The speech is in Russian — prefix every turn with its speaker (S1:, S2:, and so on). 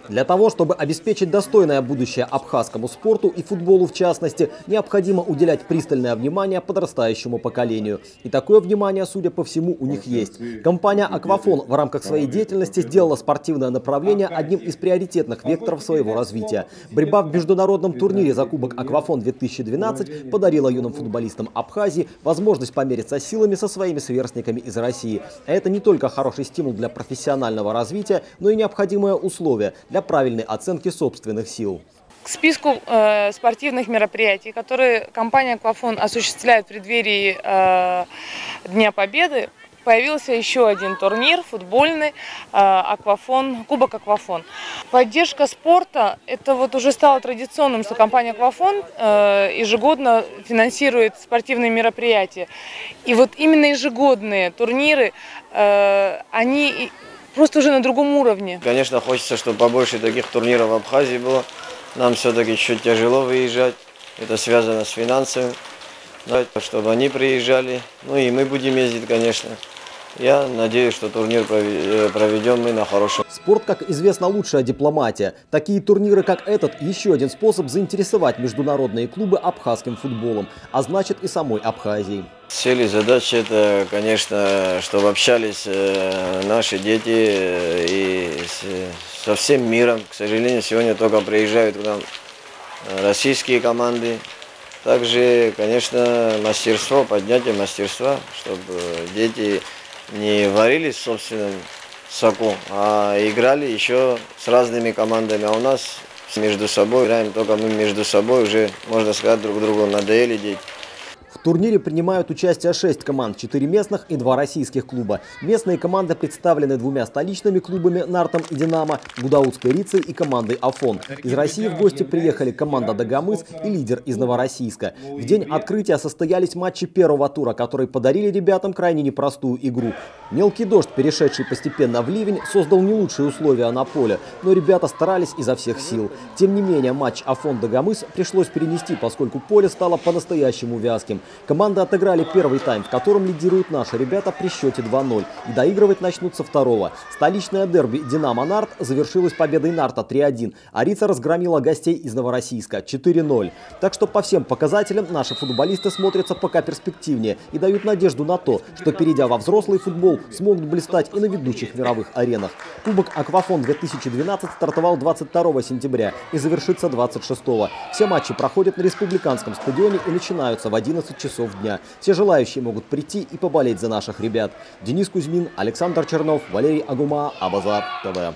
S1: Для того, чтобы обеспечить достойное будущее абхазскому спорту и футболу в частности, необходимо уделять пристальное внимание подрастающему поколению. И такое внимание, судя по всему, у них есть. Компания «Аквафон» в рамках своей деятельности сделала спортивное направление одним из приоритетных векторов своего развития. Борьба в международном турнире за Кубок «Аквафон-2012» подарила юным футболистам Абхазии возможность помериться силами со своими сверстниками из России. А это не только хороший стимул для профессионального развития, но и необходимое условие для правильной оценки собственных сил.
S2: К списку спортивных мероприятий, которые компания «Аквафон» осуществляет в преддверии Дня Победы, появился еще один турнир футбольный «Аквафон», Кубок «Аквафон». Поддержка спорта – это вот уже стало традиционным, что компания «Аквафон» ежегодно финансирует спортивные мероприятия. И вот именно ежегодные турниры, они просто уже на другом уровне.
S3: Конечно, хочется, чтобы побольше таких турниров в Абхазии было. Нам все-таки чуть тяжело выезжать. Это связано с финансами. Чтобы они приезжали. Ну и мы будем ездить, конечно. Я надеюсь, что турнир проведем мы на хорошем.
S1: Спорт, как известно, лучшая дипломатия. Такие турниры, как этот, еще один способ заинтересовать международные клубы абхазским футболом, а значит и самой Абхазией.
S3: Цель и задача – это, конечно, чтобы общались наши дети и со всем миром. К сожалению, сегодня только приезжают к нам российские команды. Также, конечно, мастерство, поднятие мастерства, чтобы дети не варились в собственном соку, а играли еще с разными командами. А у нас между собой играем, только мы между собой уже, можно сказать, друг другу надоели дети.
S1: В турнире принимают участие 6 команд, 4 местных и 2 российских клуба. Местные команды представлены 2 столичными клубами «Нартом» и «Динамо», Гудаутской «Рицей» и командой «Афон». Из России в гости приехали команда «Дагомыс» и лидер из Новороссийска. В день открытия состоялись матчи первого тура, которые подарили ребятам крайне непростую игру. Мелкий дождь, перешедший постепенно в ливень, создал не лучшие условия на поле, но ребята старались изо всех сил. Тем не менее, матч «Афон-Дагомыс» пришлось перенести, поскольку поле стало по-настоящему вязким. Команды отыграли первый тайм, в котором лидируют наши ребята при счете 2-0. И доигрывать начнут со второго. Столичное дерби «Динамо-Нарт» завершилось победой «Нарта» 3-1, а «Рица» разгромила гостей из Новороссийска 4-0. Так что по всем показателям наши футболисты смотрятся пока перспективнее и дают надежду на то, что, перейдя во взрослый футбол, смогут блистать и на ведущих мировых аренах. Кубок «Аквафон-2012» стартовал 22 сентября и завершится 26-го. Все матчи проходят на республиканском стадионе и начинаются в 11 часов дня. Все желающие могут прийти и поболеть за наших ребят. Денис Кузьмин, Александр Чернов, Валерий Агума, Абаза ТВ.